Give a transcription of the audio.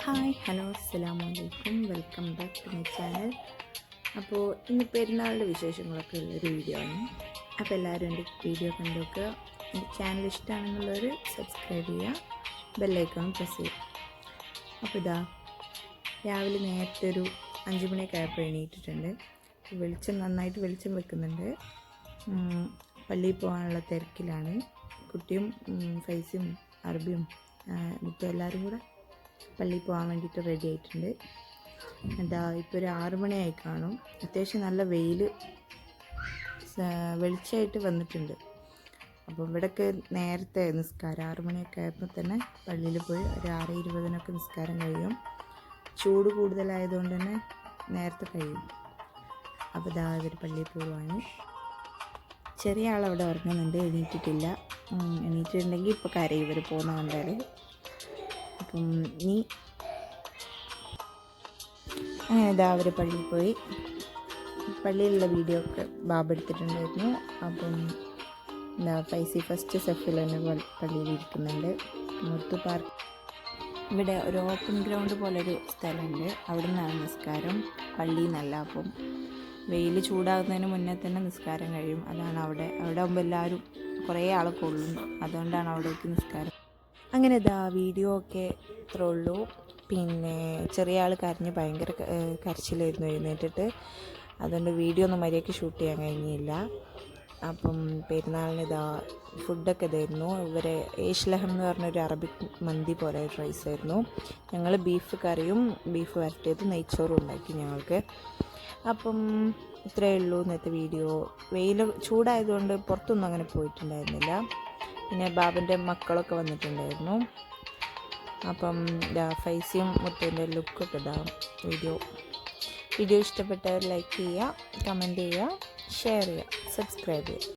Hi hello അസ്സലാമലൈക്കും welcome back to my channel. അപ്പോൾ ഇന്ന് പെരുന്നാളിൻ്റെ വിശേഷങ്ങളൊക്കെ ഉള്ളൊരു വീഡിയോ ആണ്. അപ്പോൾ എല്ലാവരും എൻ്റെ വീഡിയോ കണ്ടു നോക്കുക. എൻ്റെ ചാനൽ ഇഷ്ടമാണെന്നുള്ളവർ സബ്സ്ക്രൈബ് ചെയ്യുക, ബെല്ലൈക്കൺ പ്രസ് ചെയ്യുക. അപ്പോൾ ഇതാ രാവിലെ നേരത്തെ ഒരു 5 മണിയൊക്കെ ആയപ്പോൾ എണീറ്റിട്ടുണ്ട്. നന്നായിട്ട് വെളിച്ചം വെക്കുന്നുണ്ട്. പള്ളിയിൽ പോകാനുള്ള തിരക്കിലാണ്. കുട്ടിയും ഫൈസും അറബിയും ഇപ്പോൾ എല്ലാവരും കൂടെ പള്ളിയിൽ പോകാൻ വേണ്ടിയിട്ട് റെഡി ആയിട്ടുണ്ട്. എന്താ ഇപ്പോൾ ഒരു 6 മണിയായി കാണും. അത്യാവശ്യം നല്ല വെളിച്ചമായിട്ട് വന്നിട്ടുണ്ട്. അപ്പോൾ ഇവിടെയൊക്കെ നേരത്തെ നിസ്കാരം 6 മണിയൊക്കെ ആയപ്പോൾ തന്നെ പള്ളിയിൽ പോയി ഒരു 6:20 നിസ്കാരം കഴിയും. ചൂട് കൂടുതലായതുകൊണ്ട് തന്നെ നേരത്തെ കഴിയും. അപ്പോൾ ഇതാ ഇവർ പള്ളിയിൽ പോവുകയാണ്. ചെറിയ ആളവിടെ ഉറങ്ങുന്നുണ്ട്, എണീറ്റിട്ടില്ല. എണീറ്റിട്ടുണ്ടെങ്കിൽ ഇപ്പോൾ കരയും ഇവർ പോകുന്ന കണ്ടാൽ. അപ്പം അങ്ങനെ ഇതാ അവർ പള്ളിയിൽ പോയി. പള്ളിയിലുള്ള വീഡിയോ ഒക്കെ ബാബ എടുത്തിട്ടുണ്ടായിരുന്നു. അപ്പം എന്താ ഫൈസി ഫസ്റ്റ് സെഫിൽ തന്നെ പള്ളിയിൽ ഇരിക്കുന്നുണ്ട്. മുത്തു പാർക്ക് ഇവിടെ ഒരു ഓപ്പൺ ഗ്രൗണ്ട് പോലൊരു സ്ഥലമുണ്ട്. അവിടെ നിന്നാണ് നിസ്കാരം, പള്ളിയിൽ നിന്നല്ല. അപ്പം വെയിൽ ചൂടാകുന്നതിന് മുന്നേ തന്നെ നിസ്കാരം കഴിയും. അതാണ് അവിടെ ആകുമ്പോൾ എല്ലാവരും കുറേ ആളൊക്കെ ഉള്ളു. അതുകൊണ്ടാണ് അവിടേക്ക് നിസ്കാരം. അങ്ങനെ ഇതാ വീഡിയോ ഒക്കെ ഇത്രേ ഉള്ളൂ. പിന്നെ ചെറിയ ആൾ കരഞ്ഞ് ഭയങ്കര കരച്ചിലായിരുന്നു എഴുന്നേറ്റിട്ട്. അതുകൊണ്ട് വീഡിയോ ഒന്നും മര്യാദയ്ക്ക് ഷൂട്ട് ചെയ്യാൻ കഴിഞ്ഞില്ല. അപ്പം പെരുന്നാളിന് ഇതാ ഫുഡൊക്കെ ഇതായിരുന്നു. ഇവരെ ഏഷ്ലഹം എന്ന് പറഞ്ഞൊരു അറബിക് മന്തി പോലെ റൈസ് ആയിരുന്നു. ഞങ്ങൾ ബീഫ് കറിയും ബീഫ് വരട്ടിയതും നെയ്ച്ചോറും ഉണ്ടാക്കി ഞങ്ങൾക്ക്. അപ്പം ഇത്രയേ ഉള്ളൂ ഇന്നത്തെ വീഡിയോ. വെയിൽ ചൂടായതുകൊണ്ട് പുറത്തൊന്നും അങ്ങനെ പോയിട്ടുണ്ടായിരുന്നില്ല. പിന്നെ ബാബൻ്റെ മക്കളൊക്കെ വന്നിട്ടുണ്ടായിരുന്നു. അപ്പം ഫൈസിയും മുത്തുവിൻ്റെ ലുക്കൊക്കെ ഇതാവും വീഡിയോ ഇഷ്ടപ്പെട്ടവർ ലൈക്ക് ചെയ്യുക, കമൻറ്റ് ചെയ്യുക, ഷെയർ ചെയ്യുക, സബ്സ്ക്രൈബ് ചെയ്യുക.